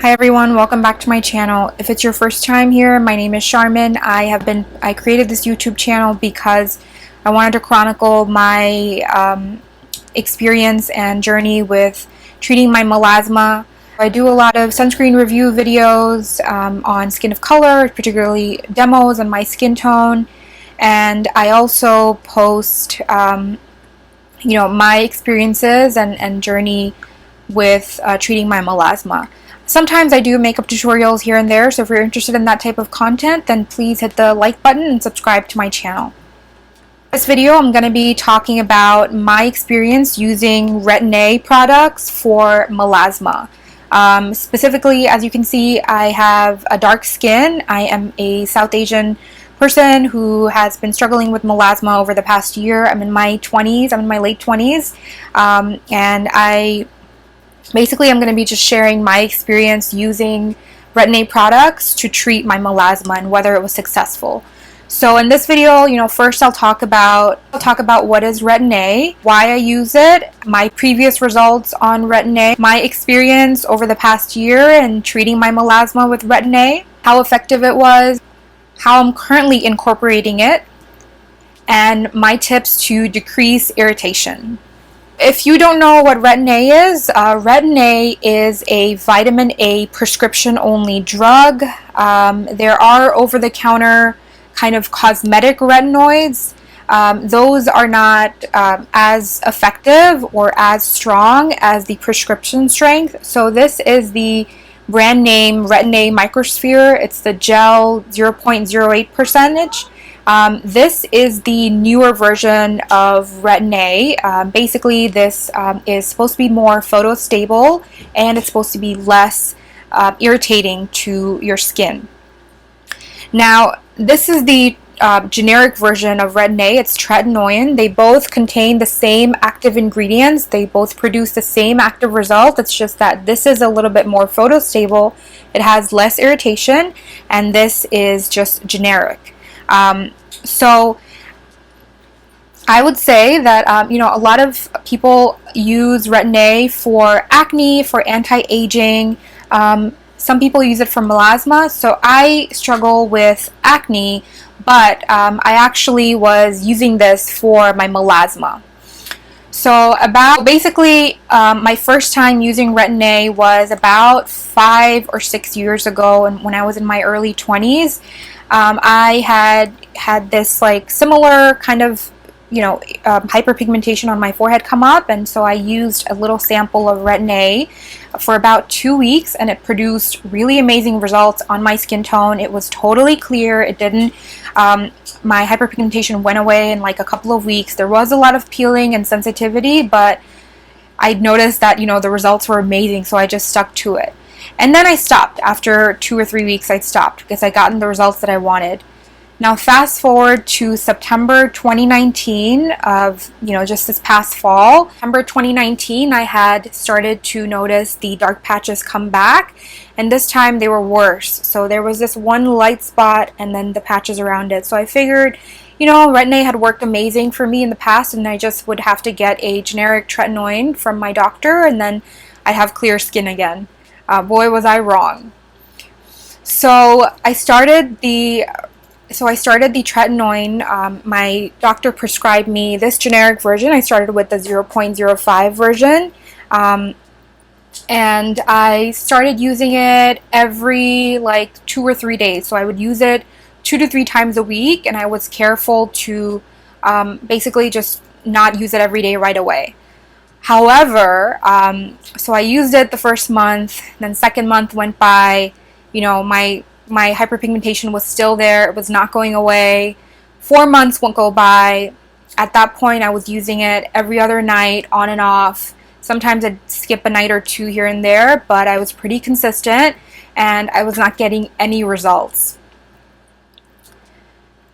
Hi everyone, welcome back to my channel. If it's your first time here, my name is Charmin. I created this YouTube channel because I wanted to chronicle my experience and journey with treating my melasma. I do a lot of sunscreen review videos on skin of color, particularly demos on my skin tone, and I also post my experiences and journey with treating my melasma. Sometimes I do makeup tutorials here and there, so if you're interested in that type of content, then please hit the like button and subscribe to my channel. In this video, I'm going to be talking about my experience using Retin-a products for melasma. Specifically, as you can see, I have a dark skin. I am a South Asian person who has been struggling with melasma over the past year. I'm in my 20s, I'm in my late 20s, and I'm going to be just sharing my experience using Retin-a products to treat my melasma and whether it was successful. So in this video, first I'll talk about what is Retin-a, why I use it, my previous results on Retin-a, my experience over the past year in treating my melasma with Retin-a, how effective it was, how I'm currently incorporating it, and my tips to decrease irritation. If you don't know what Retin-a is a vitamin A prescription-only drug. There are over-the-counter kind of cosmetic retinoids. Those are not as effective or as strong as the prescription strength. So this is the brand name Retin-a Microsphere. It's the gel 0.08%. This is the newer version of Retin-a. Basically, this is supposed to be more photostable and it's supposed to be less irritating to your skin. Now, this is the generic version of Retin-a. It's Tretinoin. They both contain the same active ingredients. They both produce the same active result. It's just that this is a little bit more photostable. It has less irritation, and this is just generic. So I would say that, a lot of people use Retin-a for acne, for anti-aging. Some people use it for melasma. So I struggle with acne, but I actually was using this for my melasma. So my first time using Retin-a was about 5 or 6 years ago, and when I was in my early 20s. I had this similar kind of hyperpigmentation on my forehead come up, and so I used a little sample of Retin-a for about 2 weeks, and it produced really amazing results on my skin tone. It was totally clear. It didn't my hyperpigmentation went away in a couple of weeks. There was a lot of peeling and sensitivity, but I noticed that the results were amazing, so I just stuck to it. And then I stopped. After 2 or 3 weeks, I stopped because I gotten the results that I wanted. Now, fast forward to September 2019 of, just this past fall. September 2019, I had started to notice the dark patches come back, and this time they were worse. So there was this one light spot and then the patches around it. So I figured, Retin-a had worked amazing for me in the past, and I just would have to get a generic Tretinoin from my doctor, and then I'd have clear skin again. Boy, was I wrong. So I started the Tretinoin. My doctor prescribed me this generic version. I started with the 0.05 version, and I started using it every 2 or 3 days. So I would use it 2 to 3 times a week, and I was careful to basically just not use it every day right away. However, so I used it the first month, then second month went by, my hyperpigmentation was still there. It was not going away. 4 months won't go by. At that point, I was using it every other night, on and off. Sometimes I'd skip a night or 2 here and there, but I was pretty consistent, and I was not getting any results.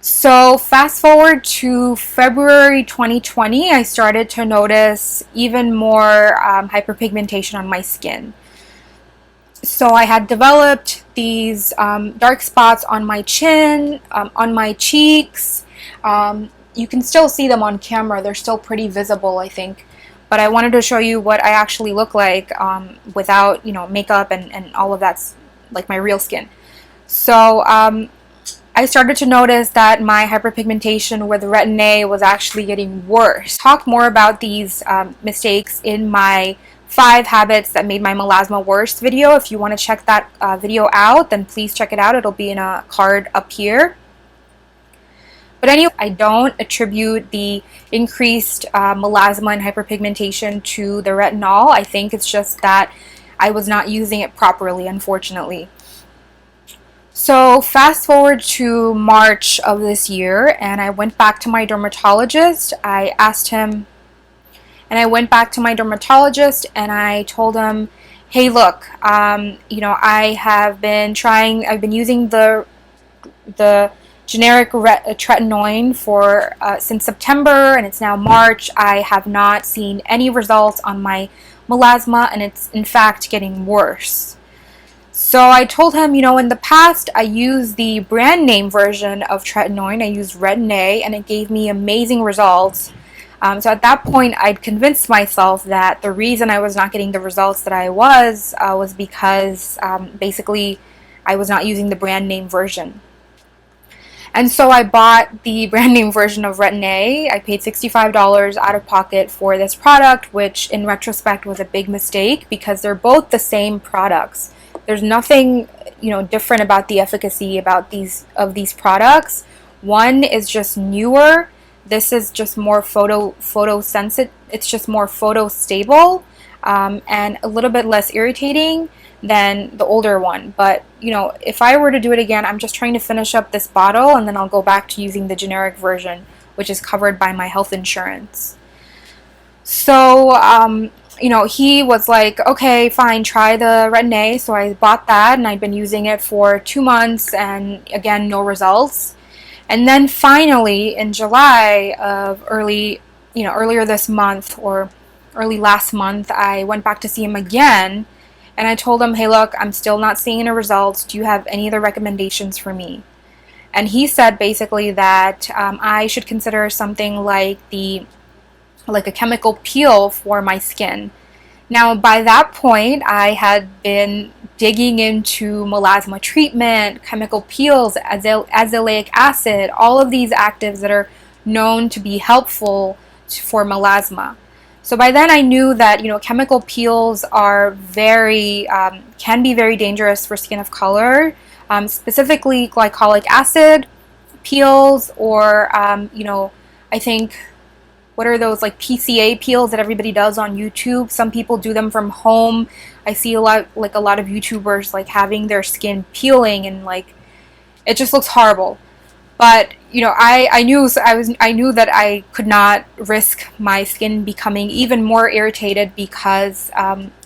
So fast forward to February 2020, I started to notice even more hyperpigmentation on my skin. So I had developed these dark spots on my chin, on my cheeks. You can still see them on camera. They're still pretty visible, I think. but I wanted to show you what I actually look like without, you know, makeup and all of that's like my real skin. So I started to notice that my hyperpigmentation with Retin-a was actually getting worse. Talk more about these mistakes in my 5 habits that made my melasma worse video. If you want to check that video out, then please check it out. It'll be in a card up here. But anyway, I don't attribute the increased melasma and hyperpigmentation to the retinol. I think it's just that I was not using it properly, unfortunately. So fast forward to March of this year, and I went back to my dermatologist. I asked him, and I went back to my dermatologist and I told him, hey, look, you know, I've been using the generic Tretinoin for since September, and it's now March. I have not seen any results on my melasma, and it's in fact getting worse. So I told him, you know, in the past I used the brand name version of Tretinoin. I used Retin-a, and it gave me amazing results. So at that point, I'd convinced myself that the reason I was not getting the results that I was because basically I was not using the brand name version. And so I bought the brand name version of Retin-a. I paid $65 out of pocket for this product, which in retrospect was a big mistake because they're both the same products. There's nothing, you know, different about the efficacy about these products. One is just newer. This is just more photo sensitive. It's just more photo stable and a little bit less irritating than the older one. But you know, if I were to do it again, I'm just trying to finish up this bottle and then I'll go back to using the generic version, which is covered by my health insurance. So you know, he was like, okay, fine, try the Retin-a. So I bought that and I'd been using it for 2 months and again, no results. And then finally in July of earlier this month or early last month, I went back to see him again and I told him, hey, look, I'm still not seeing any results. Do you have any other recommendations for me? And he said basically that I should consider something like a chemical peel for my skin. Now, by that point, I had been digging into melasma treatment, chemical peels, azelaic acid, all of these actives that are known to be helpful for melasma. So by then I knew that, you know, chemical peels are can be very dangerous for skin of color, specifically glycolic acid peels or, you know, I think, what are those like PCA peels that everybody does on YouTube? Some people do them from home. I see a lot of YouTubers like having their skin peeling and like it just looks horrible. But you know, I knew that I could not risk my skin becoming even more irritated because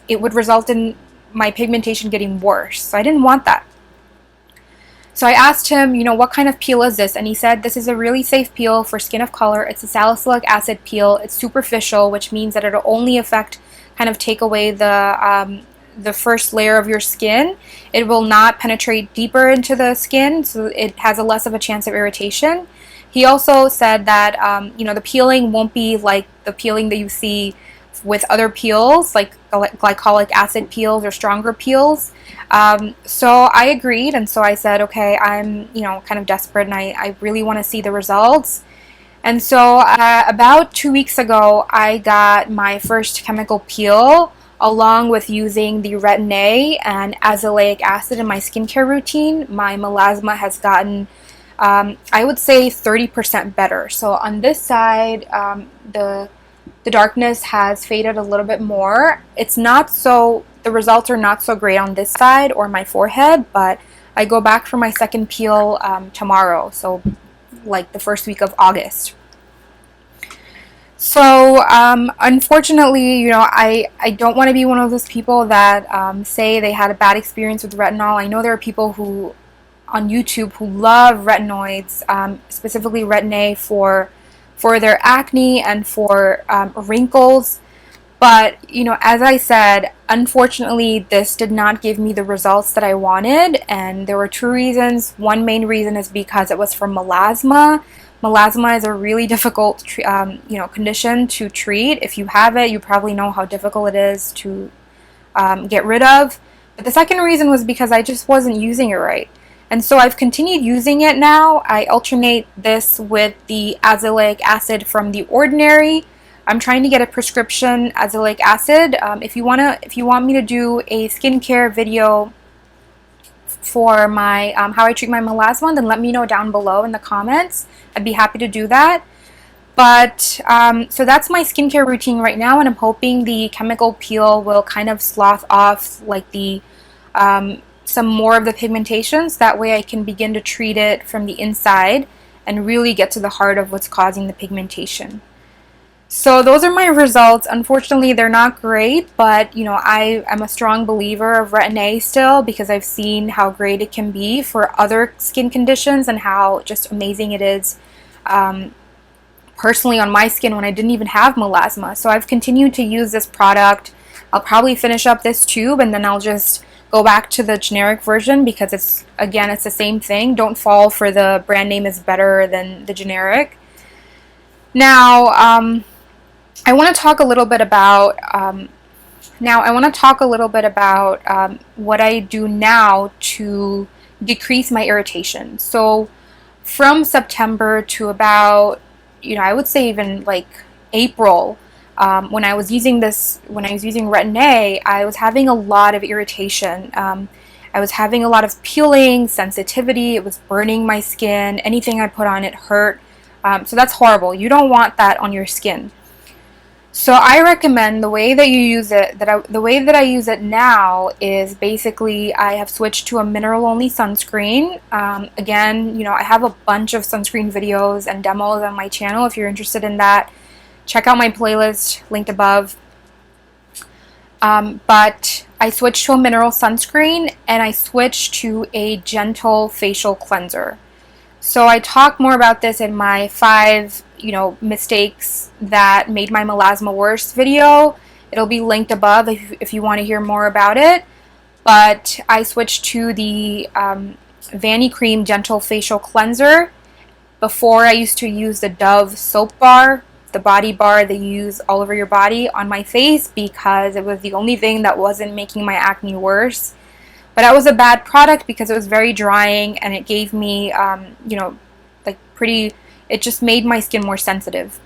it would result in my pigmentation getting worse. So I didn't want that. So I asked him, you know, what kind of peel is this? And he said, this is a really safe peel for skin of color. It's a salicylic acid peel. It's superficial, which means that it'll only take away the first layer of your skin. It will not penetrate deeper into the skin, so it has a less of a chance of irritation. He also said that, you know, the peeling won't be like the peeling that you see with other peels, like glycolic acid peels or stronger peels. So I agreed, and so I said, okay, I'm, you know, kind of desperate and I really want to see the results. And so about 2 weeks ago, I got my first chemical peel along with using the Retin-a and azelaic acid in my skincare routine. My melasma has gotten, I would say, 30% better. So on this side, the darkness has faded a little bit more. The results are not so great on this side or my forehead, but I go back for my second peel tomorrow, so like the first week of August. So unfortunately, you know, I don't want to be one of those people that say they had a bad experience with retinol. I know there are people who on YouTube who love retinoids, specifically Retin-a for their acne and for wrinkles. But, you know, as I said, unfortunately, this did not give me the results that I wanted, and there were two reasons. One main reason is because it was from melasma. Melasma is a really difficult, you know, condition to treat. If you have it, you probably know how difficult it is to get rid of. But the second reason was because I just wasn't using it right. And so I've continued using it now. I alternate this with the azelaic acid from The Ordinary. I'm trying to get a prescription azelaic acid. If you want me to do a skincare video for my how I treat my melasma, then let me know down below in the comments. I'd be happy to do that. But so that's my skincare routine right now, and I'm hoping the chemical peel will kind of slough off like the some more of the pigmentations. That way I can begin to treat it from the inside and really get to the heart of what's causing the pigmentation. So those are my results. Unfortunately, they're not great, but you know, I am a strong believer of Retin-a still, because I've seen how great it can be for other skin conditions and how just amazing it is personally on my skin when I didn't even have melasma. So I've continued to use this product. I'll probably finish up this tube and then I'll just go back to the generic version, because it's the same thing. Don't fall for the brand name is better than the generic. Now, I want to talk a little bit about what I do now to decrease my irritation. So from September to about, you know, I would say even like April, when I was using Retin-a, I was having a lot of irritation. I was having a lot of peeling, sensitivity. It was burning my skin. Anything I put on it hurt. So that's horrible. You don't want that on your skin. So I recommend the way that you use it, the way that I use it now is basically I have switched to a mineral-only sunscreen. Again, you know, I have a bunch of sunscreen videos and demos on my channel. If you're interested in that, check out my playlist linked above. But I switched to a mineral sunscreen, and I switched to a gentle facial cleanser. So I talk more about this in my 5, you know, mistakes that made my melasma worse video. It'll be linked above if you want to hear more about it. But I switched to the Vanity Cream Gentle Facial Cleanser. Before, I used to use the Dove soap bar, the body bar that you use all over your body, on my face, because it was the only thing that wasn't making my acne worse. But that was a bad product because it was very drying, and it gave me, you know, like it just made my skin more sensitive.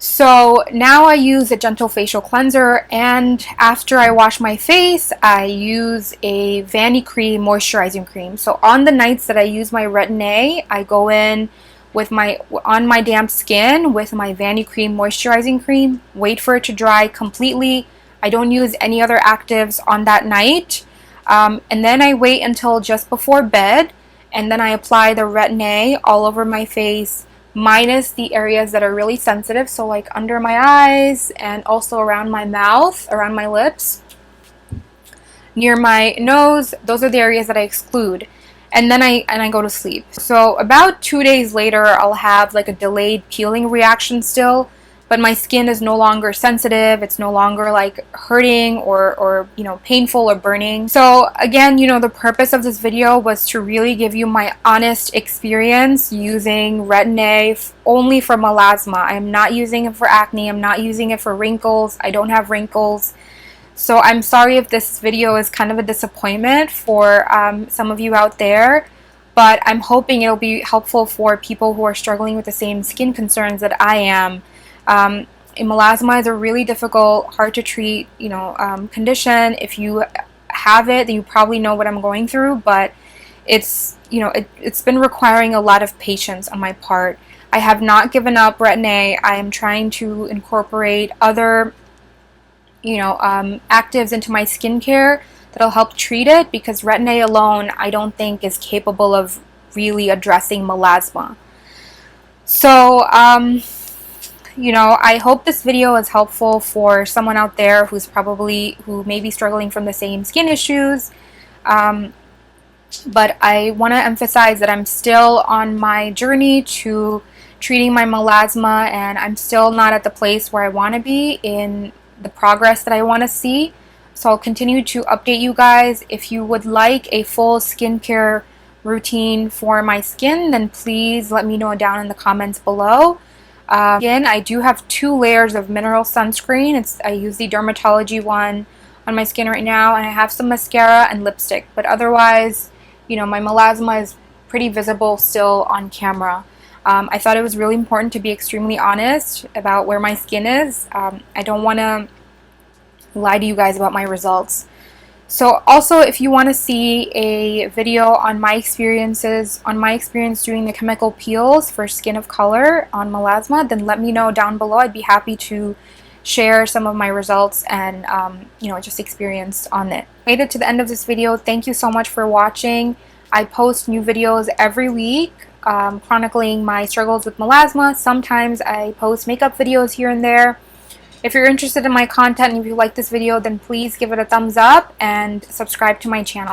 So now I use a gentle facial cleanser, and after I wash my face, I use a Vanity Cream moisturizing cream. So on the nights that I use my Retin-a, I go in with on my damp skin with my Vanity Cream moisturizing cream, wait for it to dry completely. I don't use any other actives on that night. And then I wait until just before bed, and then I apply the Retin-a all over my face, minus the areas that are really sensitive, so like under my eyes and also around my mouth, around my lips, near my nose. Those are the areas that I exclude. And then I go to sleep. So about 2 days later, I'll have like a delayed peeling reaction still, but my skin is no longer sensitive. It's no longer like hurting or you know, painful or burning. So again, you know, the purpose of this video was to really give you my honest experience using Retin-a only for melasma. I'm not using it for acne. I'm not using it for wrinkles. I don't have wrinkles. So I'm sorry if this video is kind of a disappointment for some of you out there, but I'm hoping it'll be helpful for people who are struggling with the same skin concerns that I am. Melasma is a really difficult, hard to treat, you know, condition. If you have it, then you probably know what I'm going through, but it's, you know, it's been requiring a lot of patience on my part. I have not given up Retin-a. I am trying to incorporate other, you know, actives into my skincare that'll help treat it, because Retin-a alone I don't think is capable of really addressing melasma. So, you know, I hope this video is helpful for someone out there who may be struggling from the same skin issues. But I want to emphasize that I'm still on my journey to treating my melasma, and I'm still not at the place where I want to be in the progress that I want to see. So I'll continue to update you guys. If you would like a full skincare routine for my skin, then please let me know down in the comments below. Again, I do have 2 layers of mineral sunscreen. I use the Dermatology one on my skin right now, and I have some mascara and lipstick, but otherwise, you know, my melasma is pretty visible still on camera. I thought it was really important to be extremely honest about where my skin is. I don't want to lie to you guys about my results. So also, if you want to see a video on my experience doing the chemical peels for skin of color on melasma, then let me know down below. I'd be happy to share some of my results and you know, just experience on it. Made it to the end of this video. Thank you so much for watching. I post new videos every week chronicling my struggles with melasma. Sometimes I post makeup videos here and there. If you're interested in my content and if you like this video, then please give it a thumbs up and subscribe to my channel.